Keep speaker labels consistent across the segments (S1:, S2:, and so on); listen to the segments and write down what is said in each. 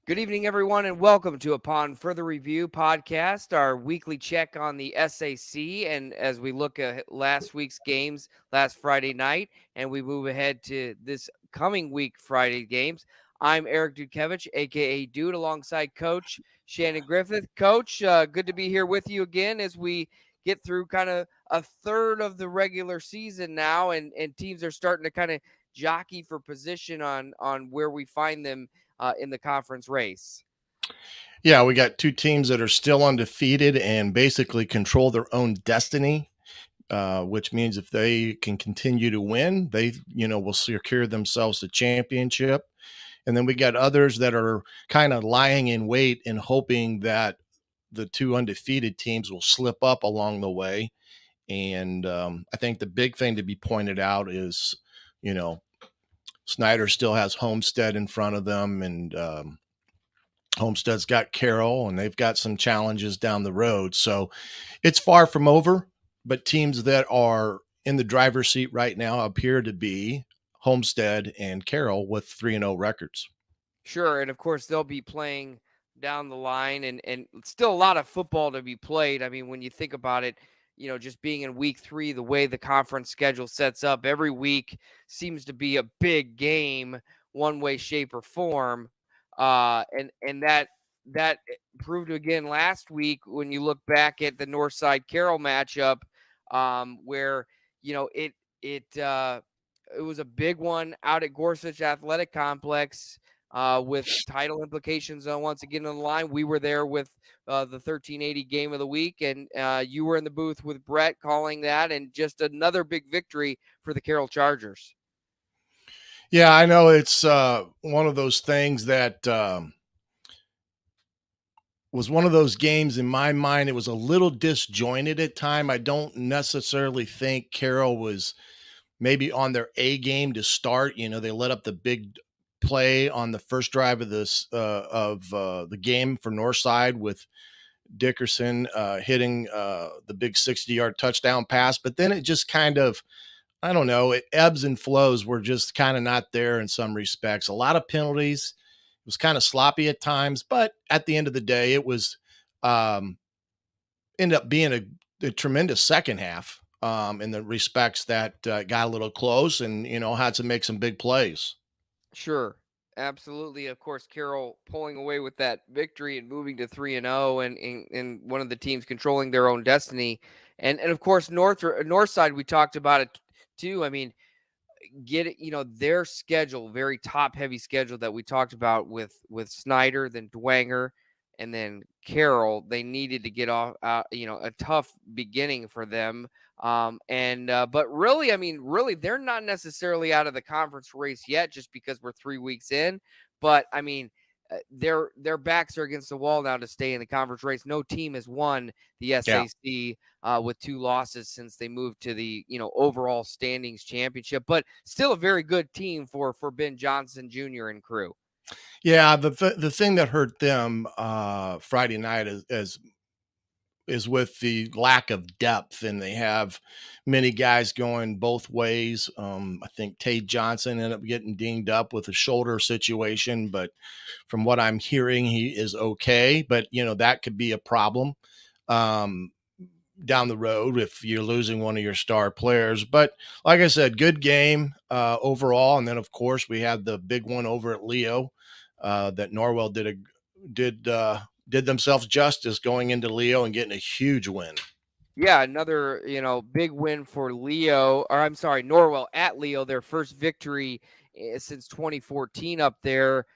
S1: Good evening, everyone, and welcome to Upon Further Review podcast, our weekly check on the SAC. And as we look at last week's games last Friday night, and we move ahead to this coming week Friday games, I'm Eric Dudkevich, aka Dude, alongside Coach Shannon Griffith. Coach, good to be here with you again as we get through kind of a third of the regular season now, and teams are starting to kind of jockey for position on where we find them in the conference race.
S2: Yeah, we got two teams that are still undefeated and basically control their own destiny, which means if they can continue to win, they will secure themselves the championship. And then we got others that are kind of lying in wait and hoping that the two undefeated teams will slip up along the way. And I think the big thing to be pointed out is, you know, Snyder still has Homestead in front of them, and Homestead's got Carroll, and they've got some challenges down the road. So it's far from over, but teams that are in the driver's seat right now appear to be Homestead and Carroll with 3-0 records.
S1: Sure, and of course they'll be playing down the line, and still a lot of football to be played. I mean, when you think about it, just being in week 3, the way the conference schedule sets up, every week seems to be a big game, one way, shape, or form. And that proved again last week when you look back at the Northside Carroll matchup, where you know it was a big one out at Gorsuch Athletic Complex, with title implications on once again on the line. We were there with the 1380 game of the week, and you were in the booth with Brett calling that, and just another big victory for the Carroll Chargers.
S2: Yeah, I know it's one of those things that was one of those games in my mind. It was a little disjointed at time. I don't necessarily think Carroll was maybe on their A game to start. They let up the big play on the first drive of the game for Northside with Dickerson hitting the big 60-yard touchdown pass. But then it just kind of, I don't know, it ebbs and flows. We're just kind of not there in some respects. A lot of penalties. It was kind of sloppy at times, but at the end of the day, it was um, ended up being a tremendous second half, in the respects that got a little close and had to make some big plays.
S1: Sure. Absolutely. Of course, Carroll pulling away with that victory and moving to 3-0, and one of the teams controlling their own destiny. And of course, Northside, we talked about it too. I mean, get it, their schedule, very top heavy schedule that we talked about with Snyder, then Dwanger, and then Carroll. They needed to get off a tough beginning for them. And but really, I mean, really, they're not necessarily out of the conference race yet, just because we're 3 weeks in. But I mean, their backs are against the wall now to stay in the conference race. No team has won the
S2: Yeah.
S1: SAC with 2 losses since they moved to the overall standings championship. But still a very good team for Ben Johnson Jr. and crew.
S2: Yeah, the thing that hurt them Friday night is with the lack of depth, and they have many guys going both ways. I think Tate Johnson ended up getting dinged up with a shoulder situation, but from what I'm hearing, he is okay. But that could be a problem um, down the road if you're losing one of your star players. But like I said, good game overall. And then of course we had the big one over at Leo that Norwell did themselves justice going into Leo and getting a huge win.
S1: Yeah, another big win for Leo, or I'm sorry, Norwell at Leo, their first victory since 2014 up there.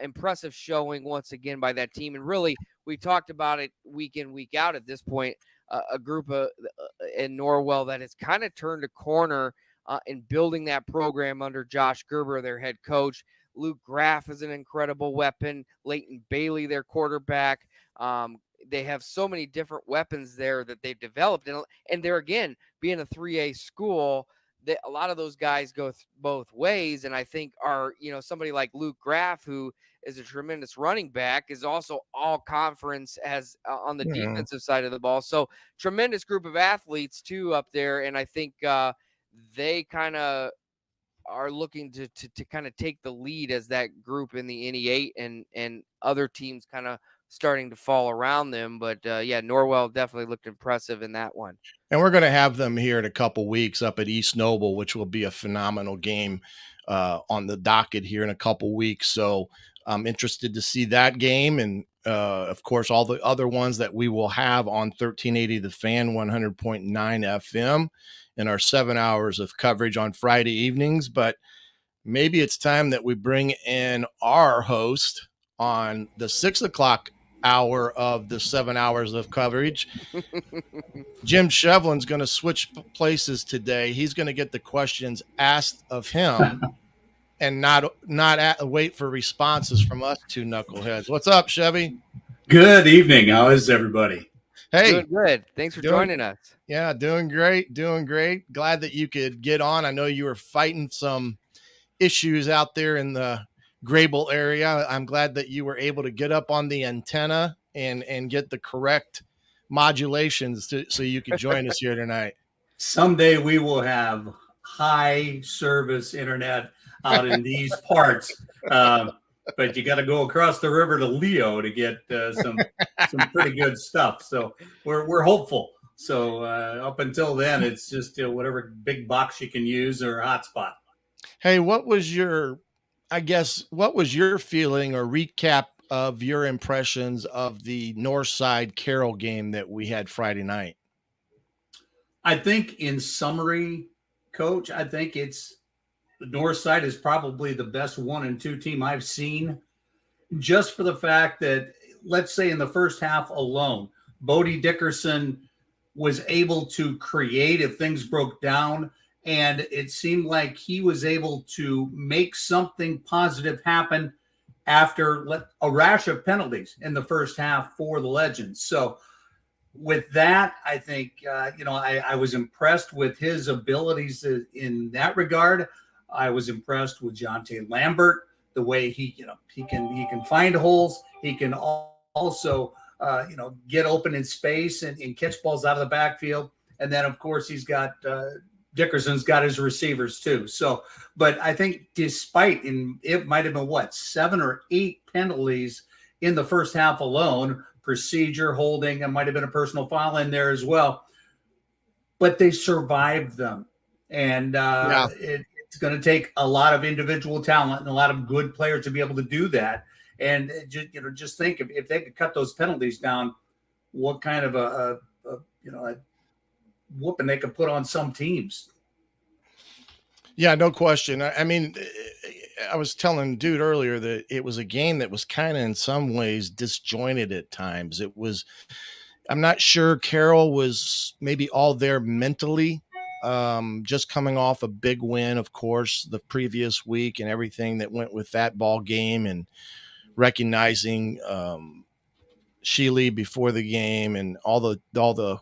S1: Impressive showing once again by that team, and really we talked about it week in week out at this point. A group of in Norwell that has kind of turned a corner in building that program under Josh Gerber, their head coach. Luke Graff is an incredible weapon. Leighton Bailey, their quarterback. They have so many different weapons there that they've developed, and they're again being a 3A school. That a lot of those guys go both ways, and I think are somebody like Luke Graff, who is a tremendous running back, is also all conference as on the
S2: Mhm.
S1: defensive side of the ball. So tremendous group of athletes too up there, and I think they kind of are looking to kind of take the lead as that group in the NE8, and other teams kind of starting to fall around them. But yeah, Norwell definitely looked impressive in that one.
S2: And we're going to have them here in a couple weeks up at East Noble, which will be a phenomenal game on the docket here in a couple weeks. So I'm interested to see that game. And of course, all the other ones that we will have on 1380 The Fan 100.9 FM in our 7 hours of coverage on Friday evenings. But maybe it's time that we bring in our host on the 6 o'clock hour of the 7 hours of coverage. Jim Shevlin's going to switch places today. He's going to get the questions asked of him and not wait for responses from us two knuckleheads. What's up, Chevy?
S3: Good evening. How is everybody?
S2: Hey,
S1: doing good. Thanks for joining us.
S2: Yeah, doing great. Glad that you could get on. I know you were fighting some issues out there in the Grable area. I'm glad that you were able to get up on the antenna and get the correct modulations so you could join us here tonight.
S3: Someday we will have high service internet out in these parts, but you got to go across the river to Leo to get some pretty good stuff. So we're hopeful. So up until then, it's just whatever big box you can use or hotspot.
S2: Hey, what was your feeling or recap of your impressions of the Northside Carroll game that we had Friday night?
S3: I think in summary, Coach, I think it's the Northside is probably the best 1 and 2 team I've seen, just for the fact that, let's say in the first half alone, Bodie Dickerson was able to create if things broke down. And it seemed like he was able to make something positive happen after a rash of penalties in the first half for the Legends. So with that, I think, I was impressed with his abilities in that regard. I was impressed with Jonte Lambert, the way he can find holes. He can also, get open in space and catch balls out of the backfield. And then, of course, he's got Dickerson's got his receivers too. So, but I think despite it might have been 7 or 8 penalties in the first half alone, procedure, holding, and might have been a personal foul in there as well, but they survived them. And it's going to take a lot of individual talent and a lot of good players to be able to do that. And just think if they could cut those penalties down, what kind of a whooping they could put on some teams.
S2: Yeah, no question. I mean, I was telling dude earlier that it was a game that was kind of in some ways disjointed at times. I'm not sure Carroll was maybe all there mentally, just coming off a big win, of course, the previous week and everything that went with that ball game, and recognizing Sheely before the game and all the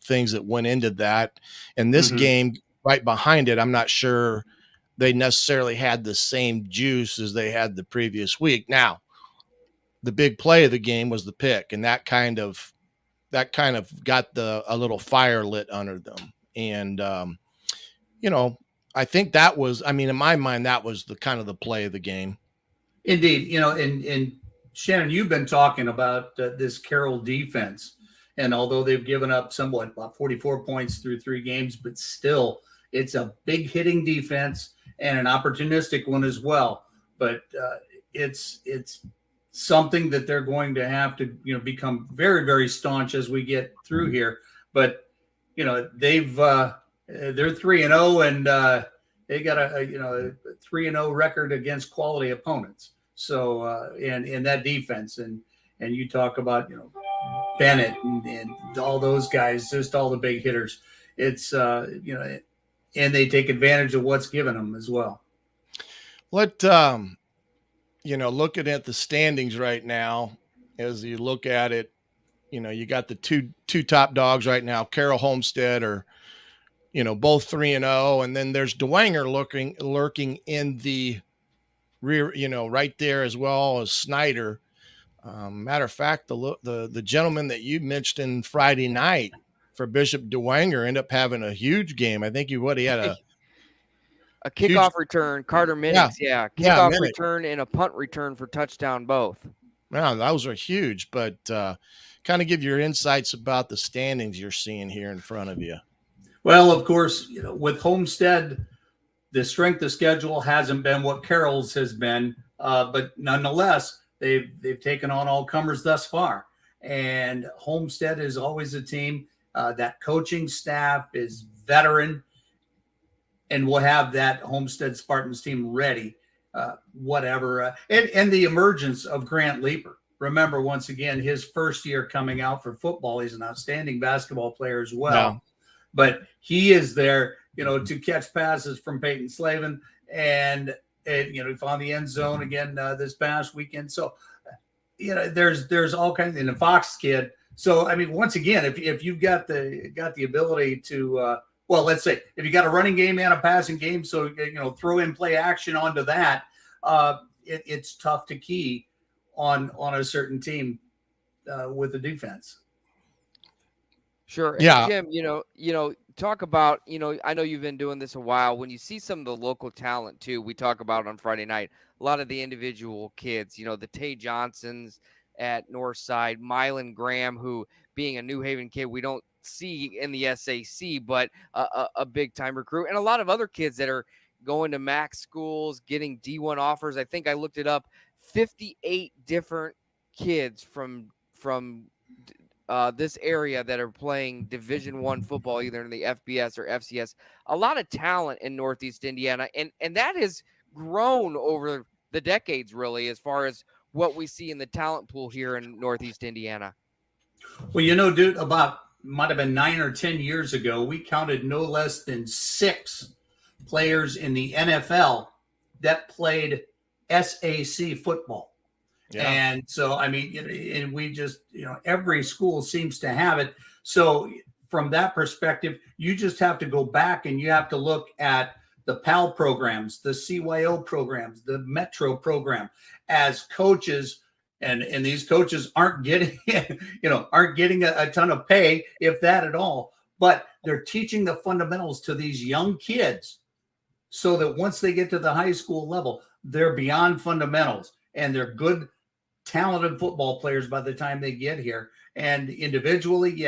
S2: things that went into that. And this game right behind it, I'm not sure they necessarily had the same juice as they had the previous week. Now, the big play of the game was the pick, and that kind of got a little fire lit under them. And I think that was, in my mind, that was the kind of the play of the game.
S3: Indeed, and Shannon, you've been talking about this Carroll defense, and although they've given up about 44 points through 3 games, but still, it's a big hitting defense and an opportunistic one as well. But it's something that they're going to have to become very, very staunch as we get through here. But they're 3-0 and they got a 3-0 record against quality opponents. So and that defense and you talk about Bennett and all those guys, just all the big hitters. It's and they take advantage of what's given them as well.
S2: Looking at the standings right now, as you look at it, you got the two top dogs right now. Carroll, Homestead are, both 3-0, and then there's Dwenger lurking in the rear, right there, as well as Snyder. Matter of fact, the gentleman that you mentioned Friday night for Bishop Dwenger ended up having a huge game. I think he had
S1: A kickoff return, Carter
S2: Yeah.
S1: Minix, yeah.
S2: Yeah,
S1: Kickoff
S2: Minix.
S1: return and a punt return for touchdown both.
S2: Yeah, those are huge, but kind of give your insights about the standings you're seeing here in front of you.
S3: Well, of course, with Homestead, the strength of schedule hasn't been what Carroll's has been, but nonetheless, they've taken on all comers thus far. And Homestead is always a team that coaching staff is veteran, and we'll have that Homestead Spartans team ready, whatever. And the emergence of Grant Leaper. Remember, once again, his first year coming out for football. He's an outstanding basketball player as well.
S2: Yeah.
S3: But he is there, to catch passes from Peyton Slavin, and he found the end zone again this past weekend. So, there's all kinds, and the Fox kid. So, I mean, once again, if you've got the ability to, well, let's say if you got a running game and a passing game, so throw in play action onto that, it's tough to key on a certain team with the defense.
S1: Sure.
S2: Yeah.
S1: And Jim, talk about, I know you've been doing this a while. When you see some of the local talent too, we talk about on Friday night, a lot of the individual kids, the Tay Johnsons at Northside, Mylan Graham, who being a New Haven kid, we don't see in the SAC, but a big time recruit, and a lot of other kids that are going to MAC schools, getting D1 offers. I think I looked it up, 58 different kids from this area that are playing Division I football, either in the FBS or FCS. A lot of talent in Northeast Indiana, and that has grown over the decades, really, as far as what we see in the talent pool here in Northeast Indiana.
S3: Well, dude, might have been 9 or 10 years ago, we counted no less than 6 players in the NFL that played SAC football. Yeah. And so, I mean, and we just, every school seems to have it. So from that perspective, you just have to go back and you have to look at the PAL programs, the CYO programs, the Metro program as coaches. And these coaches aren't getting, a ton of pay, if that at all. But they're teaching the fundamentals to these young kids so that once they get to the high school level, they're beyond fundamentals and they're good, talented football players by the time they get here. And individually,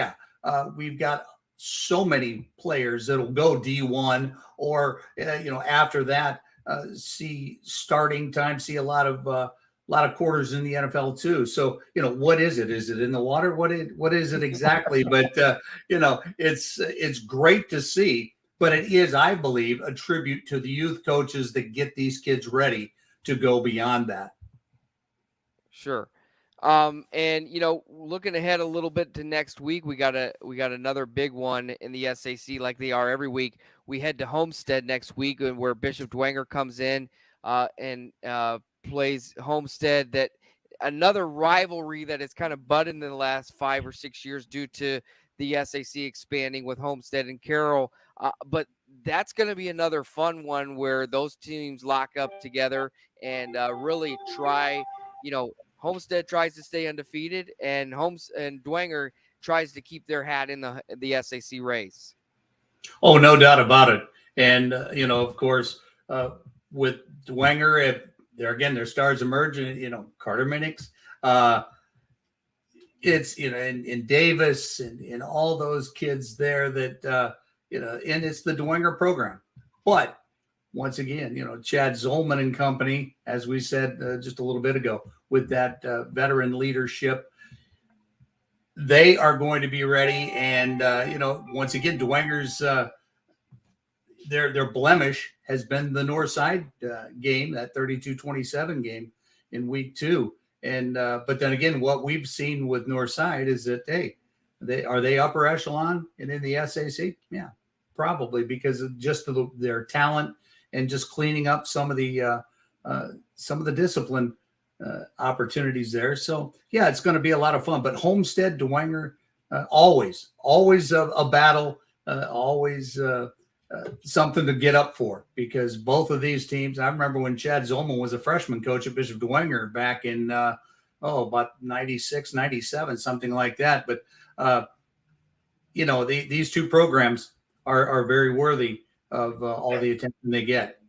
S3: we've got so many players that'll go D1 or, after that, see starting time, see a lot of quarters in the NFL too. So, what is it? Is it in the water? What is it exactly? But, it's great to see, but it is, I believe, a tribute to the youth coaches that get these kids ready to go beyond that.
S1: Sure. And looking ahead a little bit to next week, we got another big one in the SAC, like they are every week. We head to Homestead next week, and where Bishop Dwenger comes in and plays Homestead. That another rivalry that has kind of budded in the last 5 or 6 years due to the SAC expanding with Homestead and Carroll. But that's going to be another fun one where those teams lock up together and really try. Homestead tries to stay undefeated, and Dwenger tries to keep their hat in the SAC race.
S3: Oh, no doubt about it. And of course, with Dwenger, if their stars emerging, Carter Minix, it's and Davis and all those kids there that and it's the Dwenger program. But once again, Chad Zolman and company, as we said just a little bit ago, with that veteran leadership, they are going to be ready. And once again, Dwenger's their blemish has been the Northside game, that 32-27 game in week 2. And but then again, what we've seen with Northside is that they upper echelon and in the SAC? Yeah, probably, because of just their talent and just cleaning up some of the discipline opportunities there. So yeah, it's going to be a lot of fun. But Homestead, Dwenger, always a battle, always something to get up for, because both of these teams, I remember when Chad Zolman was a freshman coach at Bishop Dwenger back in about 96, 97, something like that. But these two programs are very worthy of all the attention they get.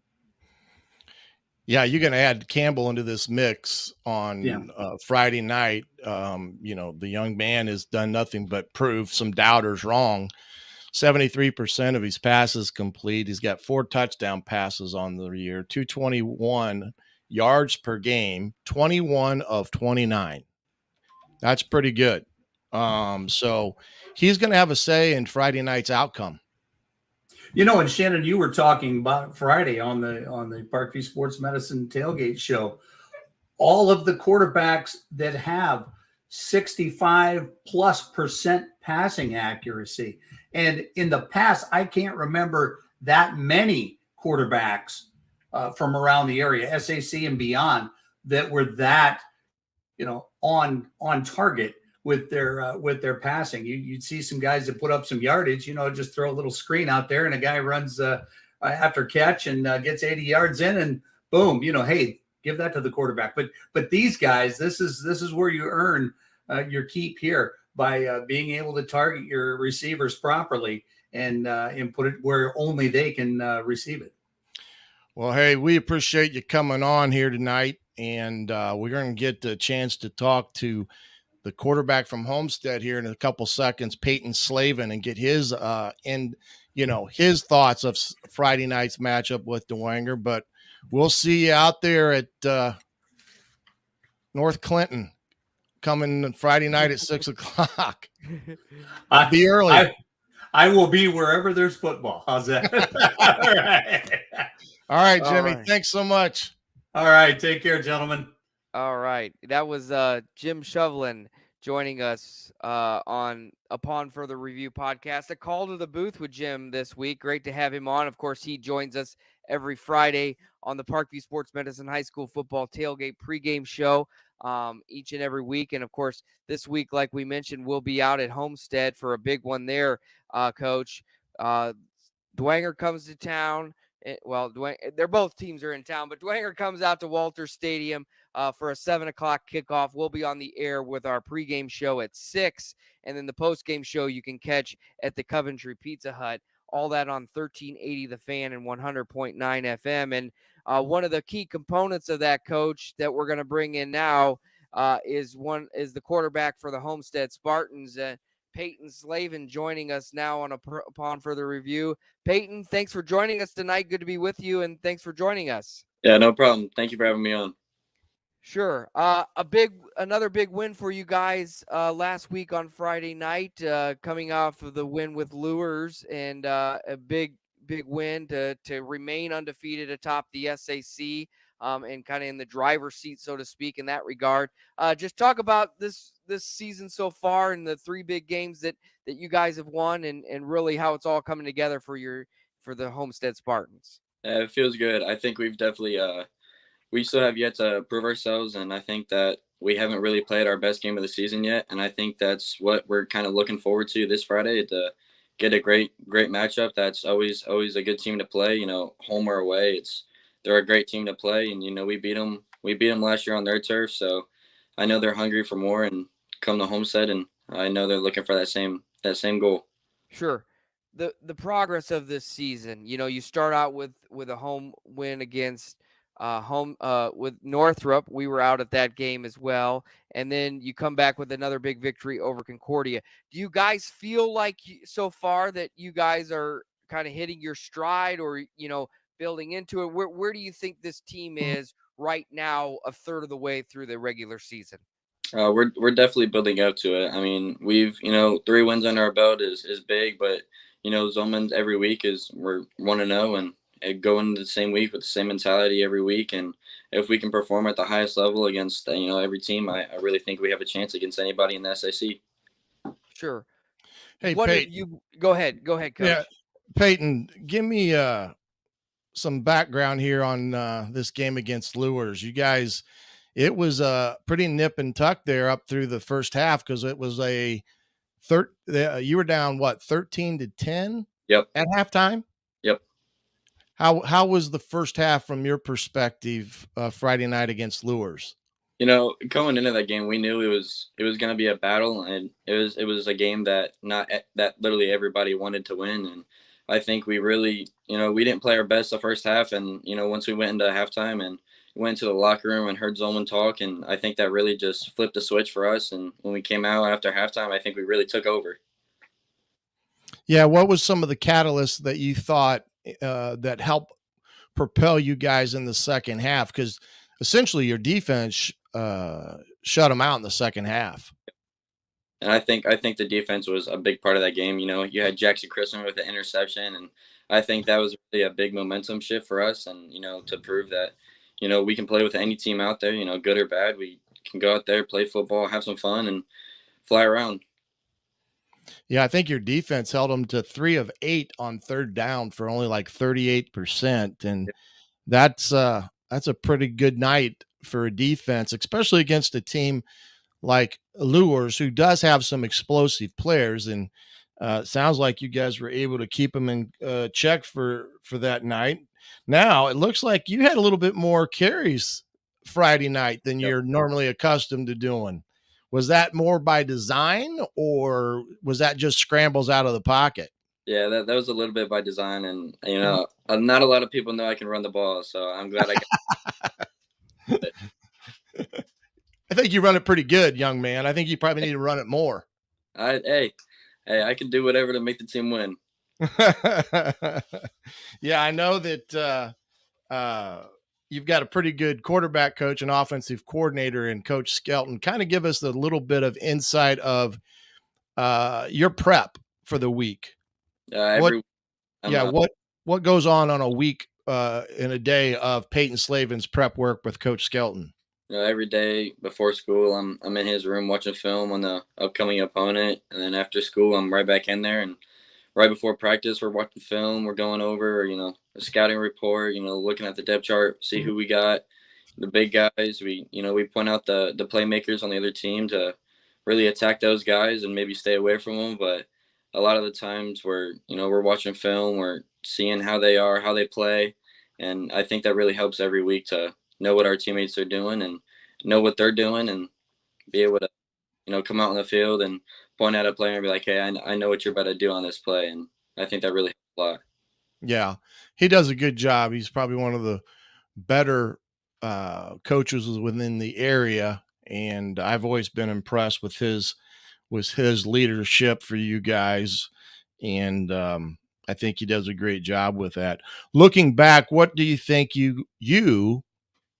S2: Yeah, you're going to add Campbell into this mix
S3: Yeah.
S2: on Friday night. The young man has done nothing but prove some doubters wrong. 73% of his passes complete. He's got 4 touchdown passes on the year, 221 yards per game, 21 of 29. That's pretty good. So he's going to have a say in Friday night's outcome.
S3: And Shannon, you were talking about Friday on the Parkview Sports Medicine tailgate show. All of the quarterbacks that have 65+% passing accuracy. And in the past, I can't remember that many quarterbacks from around the area, SAC and beyond, that were that, on target with their passing. You'd see some guys that put up some yardage, just throw a little screen out there and a guy runs after catch and gets 80 yards in and boom, hey, give that to the quarterback. But these guys, this is where you earn your keep here by being able to target your receivers properly and put it where only they can receive it.
S2: Well, hey, we appreciate you coming on here tonight, and we're going to get the chance to talk to the quarterback from Homestead here in a couple seconds, Peyton Slavin, and get his his thoughts of Friday night's matchup with DeWanger. But we'll see you out there at North Clinton coming Friday night at 6:00. Be early.
S3: I will be wherever there's football. How's that?
S2: All right, Jimmy. Right. Thanks so much.
S3: All right. Take care, gentlemen.
S1: All right. That was Jim Shovlin joining us on Upon Further Review podcast. A call to the booth with Jim this week. Great to have him on. Of course, he joins us every Friday on the Parkview Sports Medicine High School football tailgate pregame show each and every week. And, of course, this week, like we mentioned, we'll be out at Homestead for a big one there, Coach. Dwenger comes to town. Well, they're both teams are in town, but Dwenger comes out to Walters Stadium for a 7:00 kickoff. We'll be on the air with our pregame show at 6, and then the postgame show you can catch at the Coventry Pizza Hut. All that on 1380 The Fan and 100.9 FM. And one of the key components of that, Coach, that we're going to bring in now is the quarterback for the Homestead Spartans. Peyton Slavin joining us now upon further review. Peyton, thanks for joining us tonight. Good to be with you, and thanks for joining us.
S4: Yeah, no problem. Thank you for having me on.
S1: Sure. Another big win for you guys last week on Friday night, coming off of the win with Lures, and a big win to remain undefeated atop the SAC. And kind of in the driver's seat, so to speak, in that regard. Just talk about this season so far and the 3 big games that you guys have won, and really how it's all coming together for the Homestead Spartans.
S4: It feels good. I think we've definitely we still have yet to prove ourselves, and I think that we haven't really played our best game of the season yet. And I think that's what we're kind of looking forward to this Friday, to get a great matchup. That's always a good team to play. Home or away, they're a great team to play, and we beat them last year on their turf, so I know they're hungry for more and come to Homestead, and I know they're looking for that same goal.
S1: Sure. The progress of this season, you start out with a home win against with Northrop. We were out at that game as well, and then you come back with another big victory over Concordia. Do you guys feel like so far that you guys are kind of hitting your stride, or building into it? Where do you think this team is right now, a third of the way through the regular season?
S4: We're definitely building up to it. I mean, we've 3 wins under our belt is big, but Zollman's every week we're 1-0 and go into the same week with the same mentality every week. And if we can perform at the highest level against every team, I really think we have a chance against anybody in the SAC.
S1: Sure.
S2: Hey, Peyton,
S1: go ahead, Coach.
S2: Yeah, Peyton, give me some background here on this game against Lures. You guys, it was a pretty nip and tuck there up through the first half, because it was you were down 13-10
S4: Yep.
S2: At halftime.
S4: Yep.
S2: How was the first half from your perspective Friday night against Lures?
S4: Going into that game, we knew it was going to be a battle, and it was a game that literally everybody wanted to win. And I think we really, we didn't play our best the first half, and once we went into halftime and went to the locker room and heard Zolman talk, and I think that really just flipped the switch for us. And when we came out after halftime, I think we really took over.
S2: Yeah, what was some of the catalysts that you thought that helped propel you guys in the second half? Because essentially your defense shut them out in the second half.
S4: And I think the defense was a big part of that game. You know, you had Jackson Christmas with the interception, and I think that was really a big momentum shift for us. And you know, to prove that, you know, we can play with any team out there. You know, good or bad, we can go out there, play football, have some fun, and fly around.
S2: Yeah, I think your defense held them to 3 of 8 on third down for only like 38%, and that's a pretty good night for a defense, especially against a team like Lures, who does have some explosive players. And sounds like you guys were able to keep them in check for that night. Now it looks like you had a little bit more carries Friday night than
S4: Yep.
S2: you're normally accustomed to doing. Was that more by design, or was that just scrambles out of the pocket?
S4: Yeah, that was a little bit by design, and you know, not a lot of people know I can run the ball, so I'm glad I got it.
S2: I think you run it pretty good, young man. I think you probably need to run it more.
S4: Hey, I can do whatever to make the team win.
S2: Yeah, I know that you've got a pretty good quarterback coach and offensive coordinator in Coach Skelton. Kind of give us a little bit of insight of your prep for the week.
S4: Every
S2: What goes on a week in a day of Peyton Slavin's prep work with Coach Skelton?
S4: you know, every day before school, I'm in his room watching film on the upcoming opponent, and then after school, I'm right back in there. And right before practice, we're watching film, we're going over, you know, a scouting report, you know, looking at the depth chart, see who we got, the big guys. We point out the playmakers on the other team to really attack those guys and maybe stay away from them. But a lot of the times we're watching film, we're seeing how they are, how they play, and I think that really helps every week to know what our teammates are doing and know what they're doing and be able to, you know, come out on the field and point at a player and be like, hey, I know what you're about to do on this play. And I think that really helps a lot.
S2: Yeah, he does a good job. He's probably one of the better coaches within the area, and I've always been impressed with his leadership for you guys. And I think he does a great job with that. Looking back, what do you think you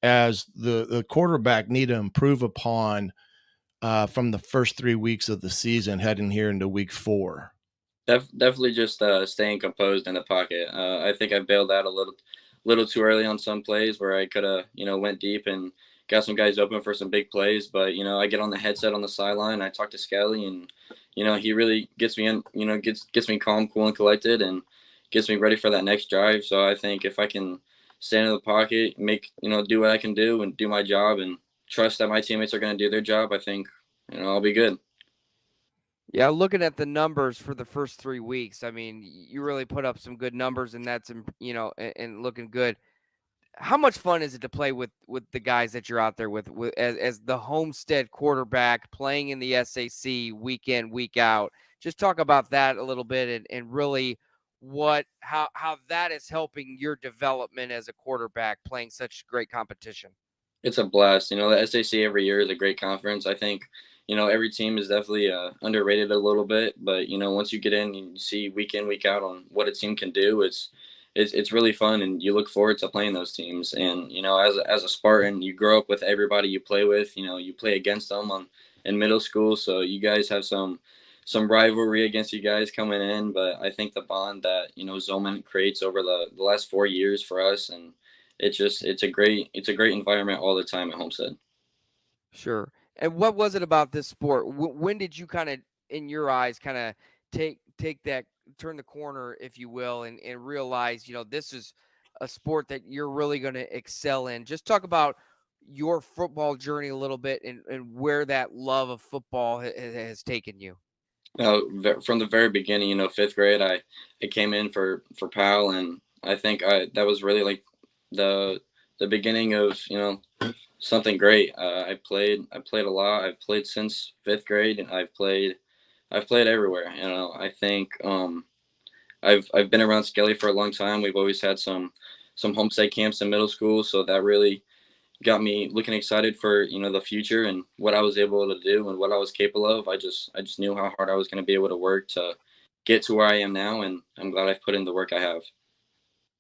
S2: as the quarterback need to improve upon from the first 3 weeks of the season heading here into week 4?
S4: Definitely just staying composed in the pocket. I think I bailed out a little too early on some plays where I could have, you know, went deep and got some guys open for some big plays. But, you know, I get on the headset on the sideline, I talk to Skelly, and, you know, he really gets me in, you know, gets me calm, cool, and collected, and gets me ready for that next drive. So I think if I can stand in the pocket, do what I can do and do my job and trust that my teammates are going to do their job, I think, you know, I'll be good.
S1: Yeah, looking at the numbers for the first 3 weeks, I mean, you really put up some good numbers, and that's, you know, and looking good. How much fun is it to play with the guys that you're out there with as the Homestead quarterback playing in the SAC week in, week out? Just talk about that a little bit, and really how that is helping your development as a quarterback playing such great competition.
S4: It's a blast. You know, the SAC every year is a great conference. I think, you know, every team is definitely underrated a little bit, but you know, once you get in and you see week in, week out on what a team can do, it's really fun, and you look forward to playing those teams. And you know, as a Spartan, you grow up with everybody you play with. You know, you play against them in middle school, so you guys have some rivalry against you guys coming in. But I think the bond that, you know, Zolman creates over the last 4 years for us, and it's a great environment all the time at Homestead.
S1: Sure. And what was it about this sport? When did you kind of, in your eyes, kind of take that, turn the corner, if you will, and realize, you know, this is a sport that you're really going to excel in? Just talk about your football journey a little bit, and where that love of football has taken you.
S4: From the very beginning, you know, fifth grade, I came in for PAL, and I think that was really like the beginning of, you know, something great. I played a lot. I've played since fifth grade, and I've played everywhere. You know, I think I've been around Skelly for a long time. We've always had some Homestead camps in middle school, so that really, got me looking excited for the future and what I was able to do and what I was capable of. I just knew how hard I was going to be able to work to get to where I am now, and I'm glad I've put in the work I have.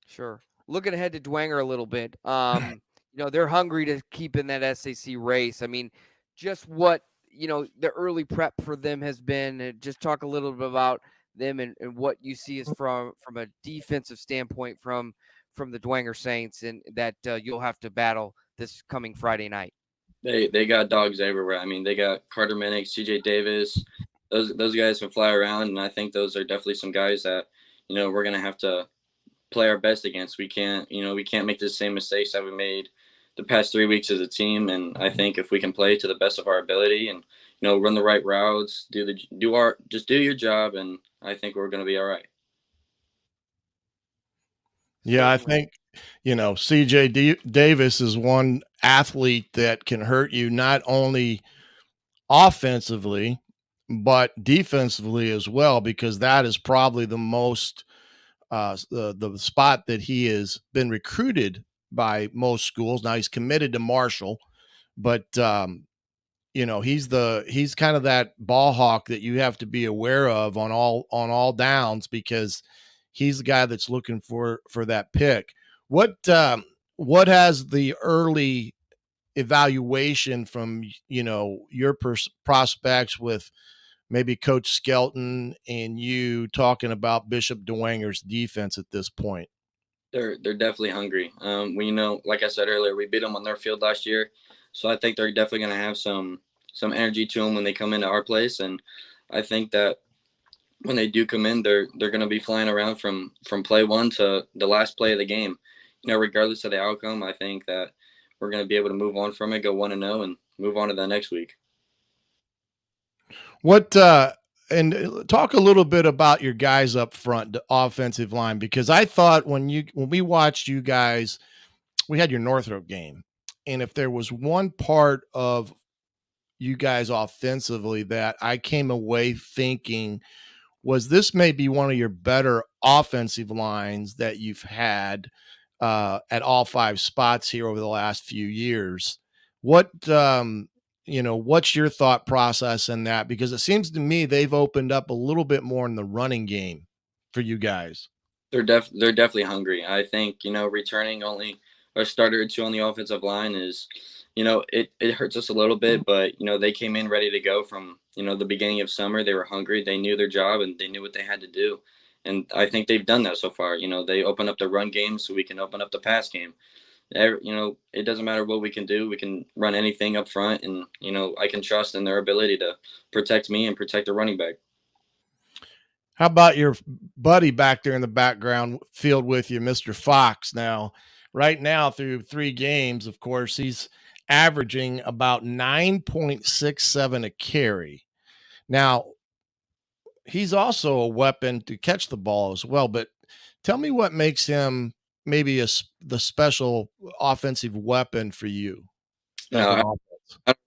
S1: Sure. Looking ahead to Dwenger a little bit, they're hungry to keep in that SAC race. I mean, just what, the early prep for them has been, and just talk a little bit about them and what you see is from a defensive standpoint from the Dwenger Saints and that you'll have to battle this coming Friday night.
S4: They got dogs everywhere. I mean, they got Carter Minnick, CJ Davis. Those guys can fly around, and I think those are definitely some guys that we're gonna have to play our best against. We can't make the same mistakes that we made the past 3 weeks as a team. And I think if we can play to the best of our ability and run the right routes, do your job, and I think we're gonna be all right.
S2: Yeah, I think, CJ Davis is one athlete that can hurt you not only offensively, but defensively as well, because that is probably the most the spot that he has been recruited by most schools. Now he's committed to Marshall, but he's kind of that ball hawk that you have to be aware of on all downs, because he's the guy that's looking for that pick. What has the early evaluation from your prospects with maybe Coach Skelton and you talking about Bishop Dwenger's defense at this point?
S4: They're definitely hungry. Like I said earlier, we beat them on their field last year, so I think they're definitely going to have some energy to them when they come into our place. And I think that when they do come in, they're going to be flying around from play one to the last play of the game. Regardless of the outcome, I think that we're going to be able to move on from it, go 1-0, and move on to the next week.
S2: What and talk a little bit about your guys up front, the offensive line, because I thought when we watched you guys, we had your Northrop game, and if there was one part of you guys offensively that I came away thinking was this may be one of your better offensive lines that you've had at all five spots here over the last few years. What's your thought process in that? Because it seems to me they've opened up a little bit more in the running game for you guys.
S4: They're definitely hungry. I think returning only a starter or two on the offensive line is, it hurts us a little bit, but they came in ready to go from the beginning of summer. They were hungry. They knew their job and they knew what they had to do, and I think they've done that so far. They open up the run game so we can open up the pass game. It doesn't matter what we can do. We can run anything up front, and I can trust in their ability to protect me and protect the running back.
S2: How about your buddy back there in the background field with you, Mr. Fox? Now, right now through 3 games, of course, he's averaging about 9.67 a carry. Now, he's also a weapon to catch the ball as well, but tell me what makes him maybe the special offensive weapon for you.
S4: I don't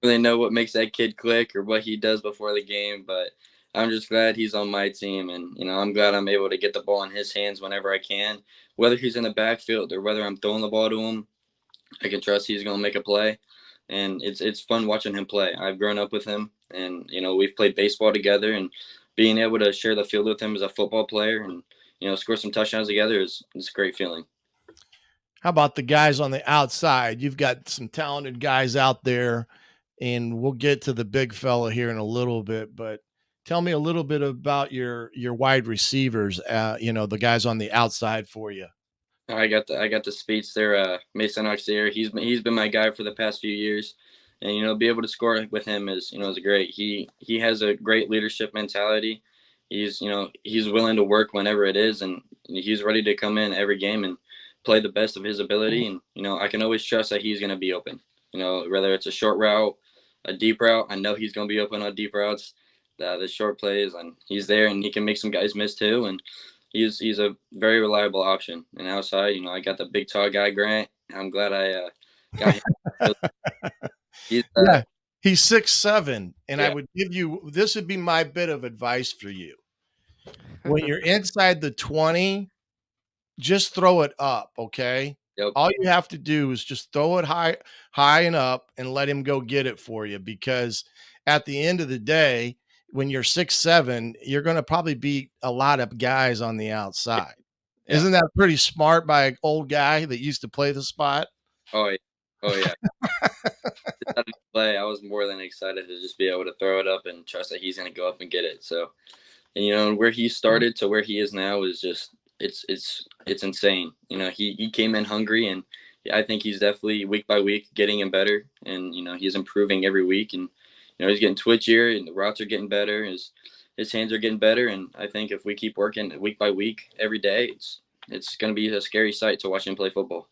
S4: really know what makes that kid click or what he does before the game, but I'm just glad he's on my team, and I'm glad I'm able to get the ball in his hands whenever I can, whether he's in the backfield or whether I'm throwing the ball to him. I can trust he's going to make a play, and it's fun watching him play. I've grown up with him, and we've played baseball together, and being able to share the field with him as a football player and score some touchdowns together is a great feeling.
S2: How about the guys on the outside? You've got some talented guys out there, and we'll get to the big fella here in a little bit, but tell me a little bit about your wide receivers, the guys on the outside for you.
S4: I got the speech there, Mason Oxier. He's been my guy for the past few years, and be able to score with him is great. He has a great leadership mentality. He's willing to work whenever it is, and he's ready to come in every game and play the best of his ability. And I can always trust that he's going to be open. Whether it's a short route, a deep route, I know he's going to be open on deep routes. The short plays, and he's there, and he can make some guys miss too. And he's a very reliable option. And outside, I got the big tall guy, Grant. I'm glad I got him.
S2: He's 6'7", and yeah. I would give you, this would be my bit of advice for you. When you're inside the 20, just throw it up, okay?
S4: Yep.
S2: All you have to do is just throw it high and up and let him go get it for you, because at the end of the day, when you're 6'7", you're going to probably beat a lot of guys on the outside.
S4: Yeah.
S2: Isn't that pretty smart by an old guy that used to play the spot?
S4: Oh yeah. Oh yeah. Out of play, I was more than excited to just be able to throw it up and trust that he's going to go up and get it. So, and where he started to where he is now is just it's insane. He came in hungry, and I think he's definitely week by week getting him better, and he's improving every week, and he's getting twitchier, and the routes are getting better, his hands are getting better, and I think if we keep working week by week every day, it's going to be a scary sight to watch him play football.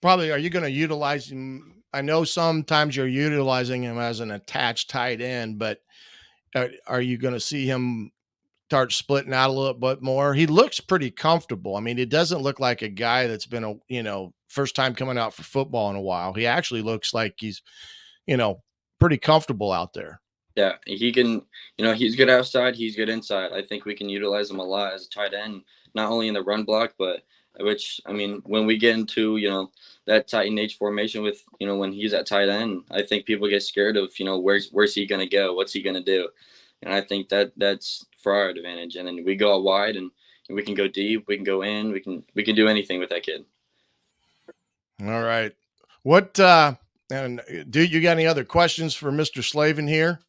S2: Probably, are you going to utilize him? I know sometimes you're utilizing him as an attached tight end, but are you going to see him start splitting out a little bit more? He looks pretty comfortable. I mean, it doesn't look like a guy that's been first time coming out for football in a while. He actually looks like he's, pretty comfortable out there.
S4: Yeah, he can, he's good outside, he's good inside. I think we can utilize him a lot as a tight end, not only in the run block, but when we get into, that tight end H formation with, when he's at tight end, I think people get scared of, where's he going to go? What's he going to do? And I think that's for our advantage. And then we go out wide, and we can go deep, we can go in, we can do anything with that kid.
S2: All right. And do you got any other questions for Mr. Slavin here?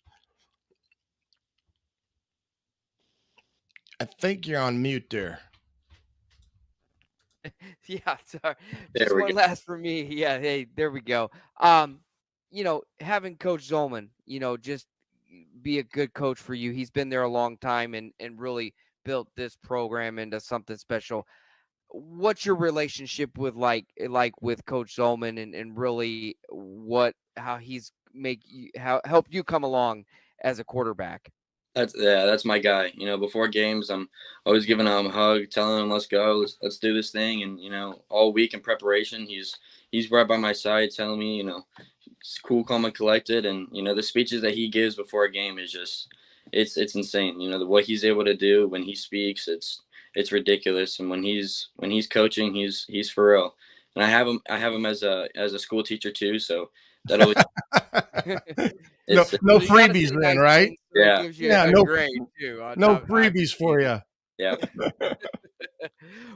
S2: I think you're on mute there.
S1: Yeah, sorry.
S4: There
S1: Just
S4: we
S1: one
S4: go.
S1: last for me. Yeah, hey, there we go. Having Coach Zolman, just be a good coach for you. He's been there a long time and really built this program into something special. What's your relationship with like with Coach Zolman, and really how he's helped you come along as a quarterback?
S4: That's my guy. Before games, I'm always giving him a hug, telling him, let's go, let's do this thing. And all week in preparation, he's right by my side, telling me, it's cool, calm, and collected. And the speeches that he gives before a game is just it's insane. What he's able to do when he speaks, it's ridiculous. And when he's coaching, he's for real. And I have him as a school teacher too, so that always
S2: no freebies then, right?
S4: Yeah.
S1: Gives you
S2: Yeah,
S1: a
S2: no
S1: grade too.
S2: No freebies for you.
S4: Yeah.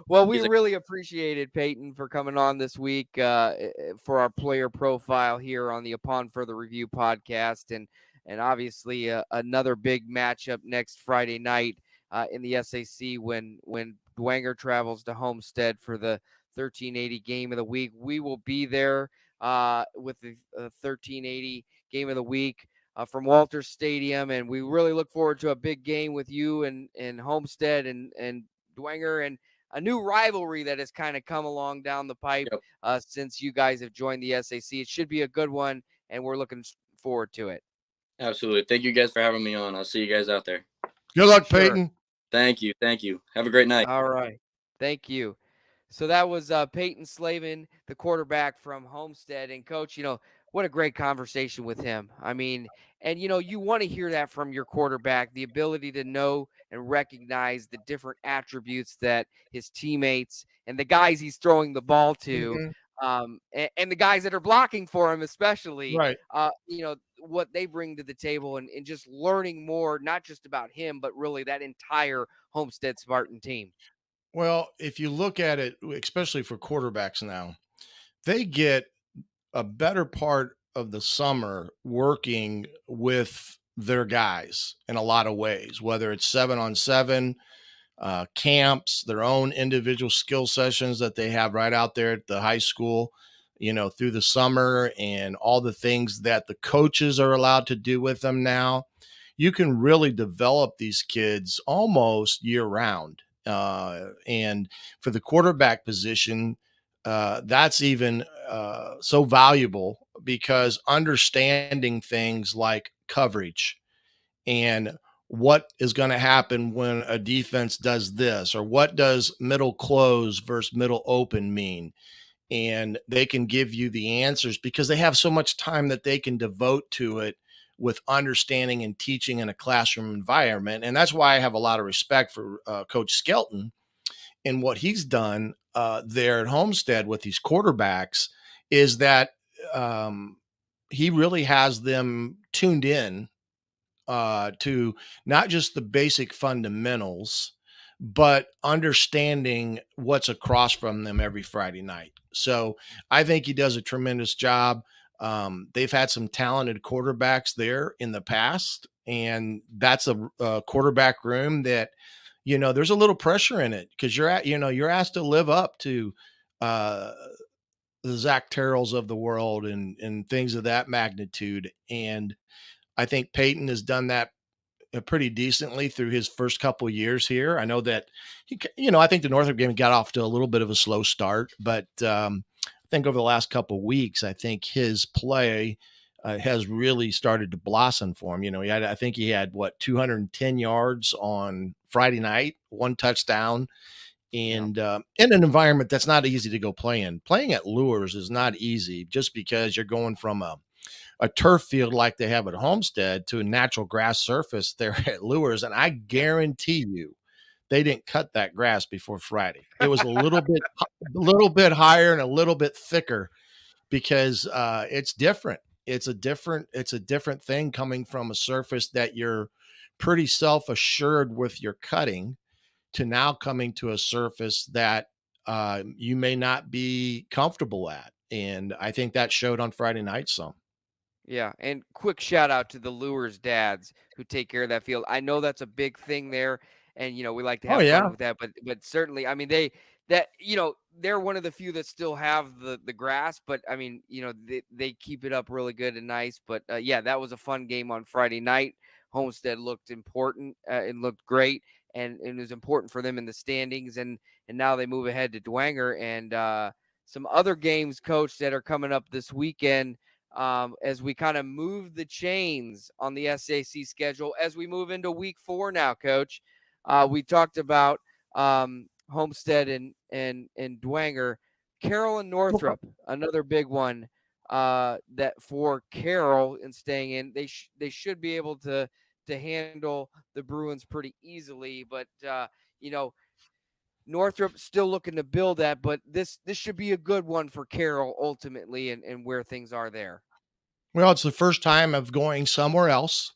S1: Well, we really appreciated Peyton for coming on this week for our player profile here on the Upon Further Review podcast, and obviously another big matchup next Friday night in the SAC when Dwenger travels to Homestead for the 1380 game of the week. We will be there with the 1380 game of the week from Walters Stadium, and we really look forward to a big game with you and Homestead and Dwenger, and a new rivalry that has kind of come along down the pipe since you guys have joined the SAC. It should be a good one, and we're looking forward to it.
S4: Absolutely. Thank you guys for having me on. I'll see you guys out there.
S2: Good luck, Peyton.
S4: Thank you. Have a great night.
S1: All right. Thank you. So that was Peyton Slavin, the quarterback from Homestead. And Coach, what a great conversation with him. I mean, and you want to hear that from your quarterback, the ability to know and recognize the different attributes that his teammates and the guys he's throwing the ball to, and the guys that are blocking for him, especially,
S2: right.
S1: What they bring to the table, and just learning more, not just about him, but really that entire Homestead Spartan team.
S2: Well, if you look at it, especially for quarterbacks now, they get a better part of the summer working with their guys in a lot of ways, whether it's 7-on-7 camps, their own individual skill sessions that they have right out there at the high school, through the summer, and all the things that the coaches are allowed to do with them now. You can really develop these kids almost year round. And for the quarterback position, that's even so valuable, because understanding things like coverage and what is going to happen when a defense does this, or what does middle close versus middle open mean. And they can give you the answers because they have so much time that they can devote to it with understanding and teaching in a classroom environment. And that's why I have a lot of respect for Coach Skelton, and what he's done there at Homestead with these quarterbacks is that he really has them tuned in to not just the basic fundamentals, but understanding what's across from them every Friday night. So I think he does a tremendous job. They've had some talented quarterbacks there in the past, and that's a quarterback room that, there's a little pressure in it because you're asked to live up to uh, the Zach Terrells of the world and things of that magnitude. And I think Peyton has done that pretty decently through his first couple years here. I know that I think the Northrop game got off to a little bit of a slow start, but I think over the last couple weeks, I think his play has really started to blossom for him. I think he had 210 yards on Friday night, one touchdown, and in an environment that's not easy to go play in. Playing at Lures is not easy just because you're going from a turf field like they have at Homestead to a natural grass surface there at Lures. And I guarantee you they didn't cut that grass before Friday. It was a little bit higher and a little bit thicker because it's different. It's a different thing coming from a surface that you're pretty self-assured with your cutting to now coming to a surface that you may not be comfortable at. And I think that showed on Friday night some.
S1: Yeah, and quick shout out to the Lures dads who take care of that field. I know that's a big thing there, and we like to
S2: Oh,
S1: have fun
S2: yeah.
S1: with that, but certainly, I mean, they're one of the few that still have the grass, but I mean, they keep it up really good and nice. But yeah, that was a fun game on Friday night. Homestead looked important and looked great, and it was important for them in the standings, and now they move ahead to Dwenger and some other games, coach, that are coming up this weekend. As we kind of move the chains on the SAC schedule as we move into week 4 now, coach. We talked about Homestead and Dwenger. Carroll and Northrop, another big one that for Carroll and staying in, they should be able to handle the Bruins pretty easily, but Northrop still looking to build that, but this should be a good one for Carroll ultimately and where things are there.
S2: Well, it's the first time of going somewhere else.